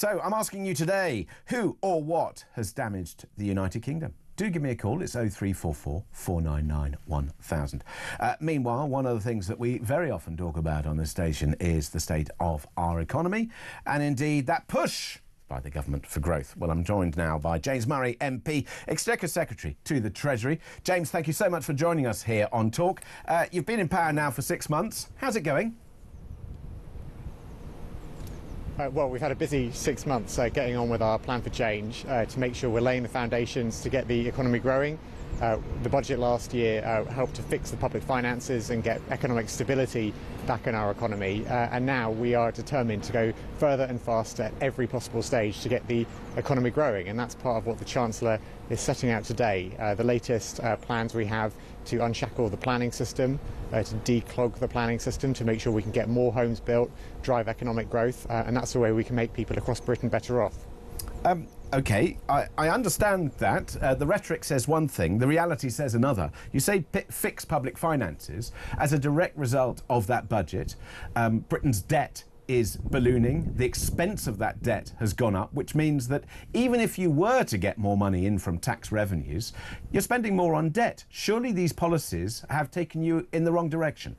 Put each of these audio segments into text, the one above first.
So I'm asking you today, who or what has damaged the United Kingdom? Do give me a call. It's 0344 499 1000. Meanwhile, one of the things that we very often talk about on this station is the state of our economy and indeed that push by the government for growth. Well, I'm joined now by James Murray MP, Exchequer Secretary to the Treasury. James, thank you so much for joining us here on Talk. You've been in power now for 6 months. How's it going? Well, we've had a busy 6 months getting on with our plan for change to make sure we're laying the foundations to get the economy growing. The budget last year helped to fix the public finances and get economic stability back in our economy. And now we are determined to go further and faster at every possible stage to get the economy growing. And that's part of what the Chancellor is setting out today. The latest plans we have to unshackle the planning system, to declog the planning system to make sure we can get more homes built, drive economic growth, and that's the way we can make people across Britain better off. OK, I understand that. The rhetoric says one thing, the reality says another. You say fix public finances. As a direct result of that budget, Britain's debt is ballooning. The expense of that debt has gone up, which means that even if you were to get more money in from tax revenues, you're spending more on debt. Surely these policies have taken you in the wrong direction.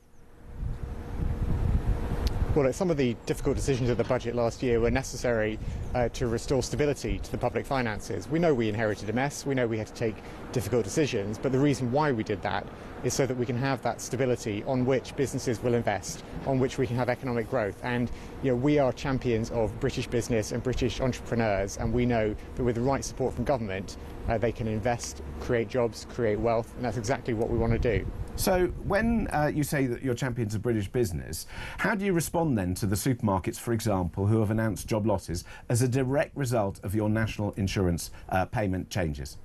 Well, some of the difficult decisions of the budget last year were necessary to restore stability to the public finances. We know we inherited a mess, we know we had to take difficult decisions, but the reason why we did that is so that we can have that stability on which businesses will invest, on which we can have economic growth. And we are champions of British business and British entrepreneurs, and we know that with the right support from government, they can invest, create jobs, create wealth, and that's exactly what we want to do. So when you say that you're champions of British business, how do you respond then to the supermarkets, for example, who have announced job losses as a direct result of your national insurance payment changes?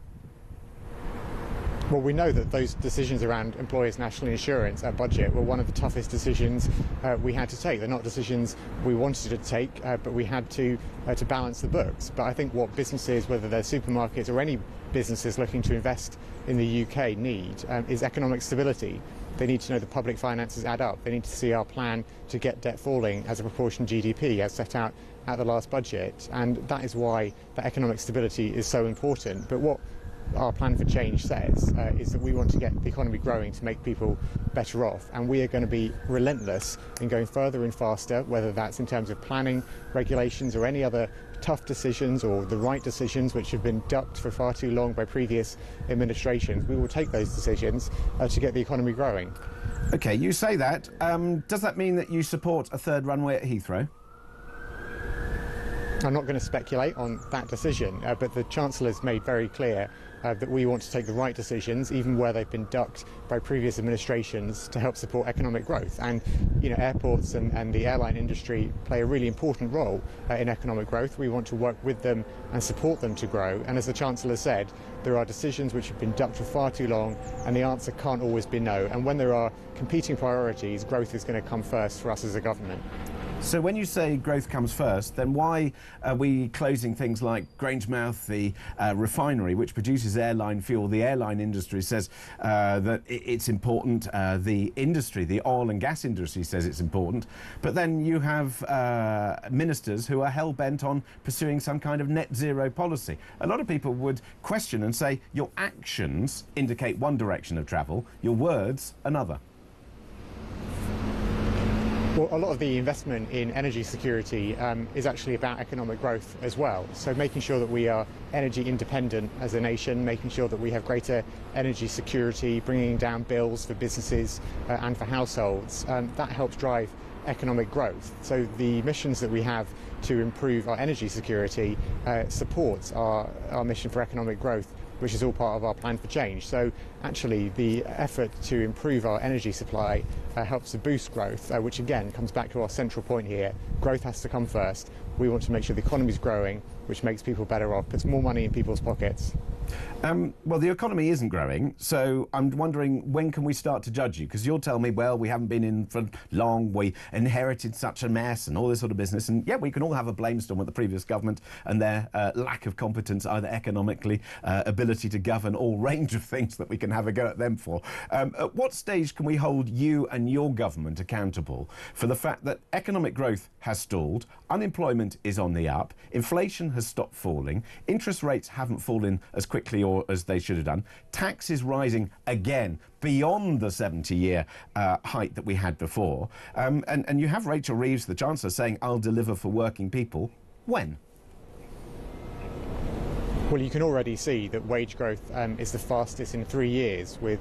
Well, we know that those decisions around employers' national insurance budget were one of the toughest decisions we had to take. They're not decisions we wanted to take, but we had to balance the books. But I think what businesses, whether they're supermarkets or any businesses looking to invest in the UK, need is economic stability. They need to know the public finances add up. They need to see our plan to get debt falling as a proportion of GDP as set out at the last budget. And that is why that economic stability is so important. But what our plan for change says is that we want to get the economy growing to make people better off, and we are going to be relentless in going further and faster, whether that's in terms of planning, regulations or any other tough decisions or the right decisions which have been ducked for far too long by previous administrations. We will take those decisions to get the economy growing. OK, you say that. Does that mean that you support a third runway at Heathrow? I'm not going to speculate on that decision, but the Chancellor's made very clear that we want to take the right decisions, even where they've been ducked by previous administrations, to help support economic growth. And airports and the airline industry play a really important role in economic growth. We want to work with them and support them to grow. And as the Chancellor said, there are decisions which have been ducked for far too long, and the answer can't always be no. And when there are competing priorities, growth is going to come first for us as a government. So when you say growth comes first, then why are we closing things like Grangemouth, the refinery, which produces airline fuel? The airline industry says that it's important. The industry, the oil and gas industry, says it's important. But then you have ministers who are hell-bent on pursuing some kind of net zero policy. A lot of people would question and say your actions indicate one direction of travel, your words another. Well, a lot of the investment in energy security is actually about economic growth as well. So making sure that we are energy independent as a nation, making sure that we have greater energy security, bringing down bills for businesses and for households, that helps drive economic growth. So the missions that we have to improve our energy security supports our mission for economic growth, which is all part of our plan for change. So actually the effort to improve our energy supply helps to boost growth, which again comes back to our central point here. Growth has to come first. We want to make sure the economy is growing, which makes people better off, puts more money in people's pockets. Well, the economy isn't growing, so I'm wondering, when can we start to judge you? Because you'll tell me, well, we haven't been in for long, we inherited such a mess and all this sort of business. And yeah, we can all have a blame storm at the previous government and their lack of competence, either economically, ability to govern, all range of things that we can have a go at them for. At what stage can we hold you and your government accountable for the fact that economic growth has stalled, unemployment is on the up, inflation has stopped falling, interest rates haven't fallen as quickly or as they should have done, tax is rising again beyond the 70-year height that we had before, and you have Rachel Reeves, the Chancellor, saying, I'll deliver for working people. When? Well, you can already see that wage growth is the fastest in 3 years, with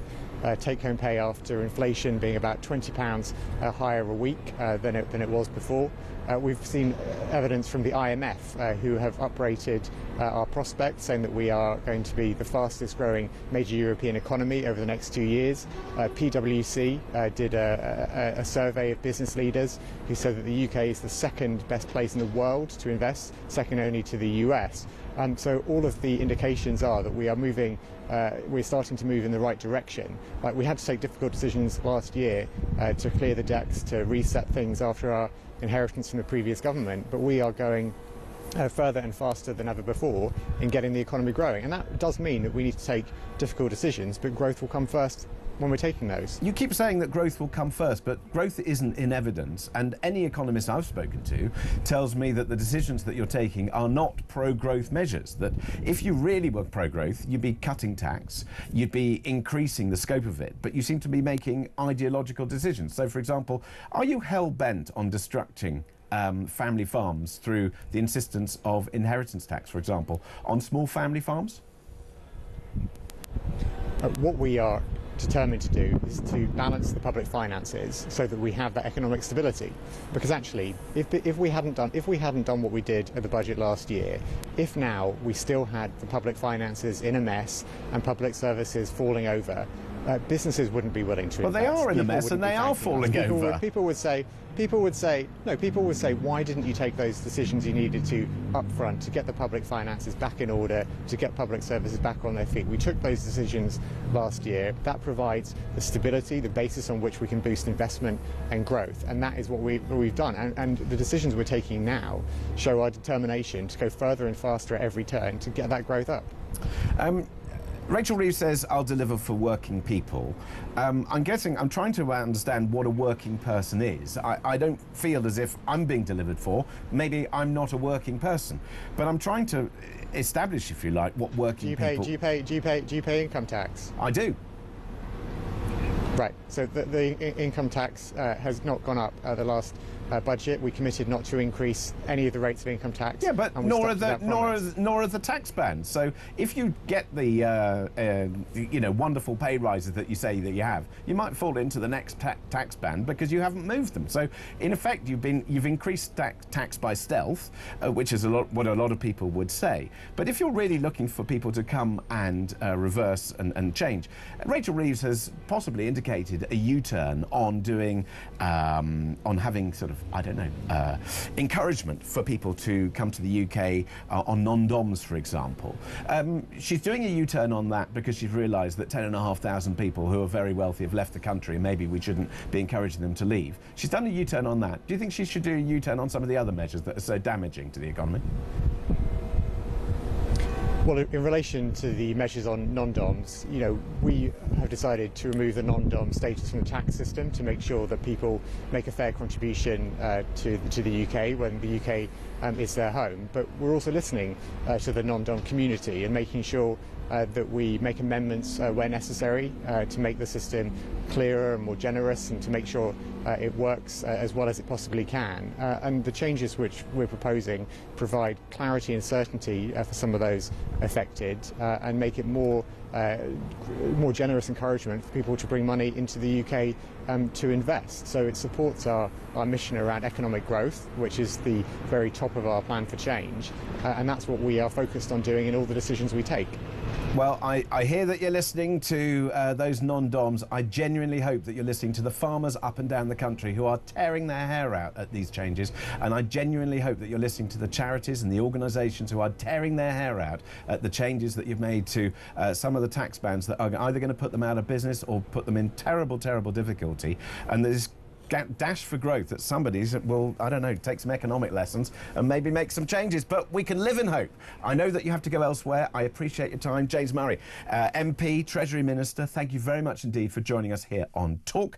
take-home pay after inflation being about £20 higher a week than it was before. We've seen evidence from the IMF, who have uprated our prospects, saying that we are going to be the fastest growing major European economy over the next 2 years. PwC did a survey of business leaders who said that the UK is the second best place in the world to invest, second only to the US. So all of the indications are that we are moving, we're starting to move in the right direction. Like, we had to take difficult decisions last year to clear the decks, to reset things after our inheritance from the previous government, but we are going further and faster than ever before in getting the economy growing. And that does mean that we need to take difficult decisions, but growth will come first when we're taking those. You keep saying that growth will come first, but growth isn't in evidence, and any economist I've spoken to tells me that the decisions that you're taking are not pro-growth measures, that if you really were pro-growth, you'd be cutting tax, you'd be increasing the scope of it, but you seem to be making ideological decisions. So, for example, are you hell-bent on destructing family farms through the insistence of inheritance tax, for example, on small family farms? What we are determined to do is to balance the public finances so that we have that economic stability. Because actually, if we hadn't done what we did at the budget last year, if now we still had the public finances in a mess and public services falling over, businesses wouldn't be willing to invest. Well, they are in a mess and they are falling over. People would say, why didn't you take those decisions you needed to up front to get the public finances back in order, to get public services back on their feet? We took those decisions last year. That provides the stability, the basis on which we can boost investment and growth, and that is what we've done. And the decisions we're taking now show our determination to go further and faster at every turn to get that growth up. Rachel Reeves says, I'll deliver for working people. I'm trying to understand what a working person is. I don't feel as if I'm being delivered for. Maybe I'm not a working person. But I'm trying to establish, if you like, what working people... Do you pay income tax? I do. Right, so the income tax has not gone up the last budget. We committed not to increase any of the rates of income tax. Yeah, but nor are the tax bands. So if you get the wonderful pay rises that you say that you have, you might fall into the next tax band because you haven't moved them. So in effect, you've increased tax by stealth, which is what a lot of people would say. But if you're really looking for people to come and reverse and change, Rachel Reeves has possibly indicated a U-turn on doing, on having sort of, I don't know, encouragement for people to come to the UK on non-doms, for example. She's doing a U-turn on that because she's realised that 10,500 people who are very wealthy have left the country and maybe we shouldn't be encouraging them to leave. She's done a U-turn on that. Do you think she should do a U-turn on some of the other measures that are so damaging to the economy? Well, in relation to the measures on non-DOMs, we have decided to remove the non-DOM status from the tax system to make sure that people make a fair contribution to the UK when the UK is their home. But we're also listening to the non-DOM community and making sure that we make amendments where necessary to make the system clearer and more generous and to make sure it works as well as it possibly can. And the changes which we're proposing provide clarity and certainty for some of those affected and make it more generous encouragement for people to bring money into the UK to invest. So it supports our mission around economic growth, which is the very top of our plan for change, and that's what we are focused on doing in all the decisions we take. Well, I hear that you're listening to those non-DOMs. I genuinely hope that you're listening to the farmers up and down the the country who are tearing their hair out at these changes, and I genuinely hope that you're listening to the charities and the organisations who are tearing their hair out at the changes that you've made to some of the tax bands that are either going to put them out of business or put them in terrible, terrible difficulty. And there's dash for growth that somebody's will, I don't know, take some economic lessons and maybe make some changes, but we can live in hope. I know that you have to go elsewhere. I appreciate your time. James Murray, MP, Treasury Minister, thank you very much indeed for joining us here on Talk.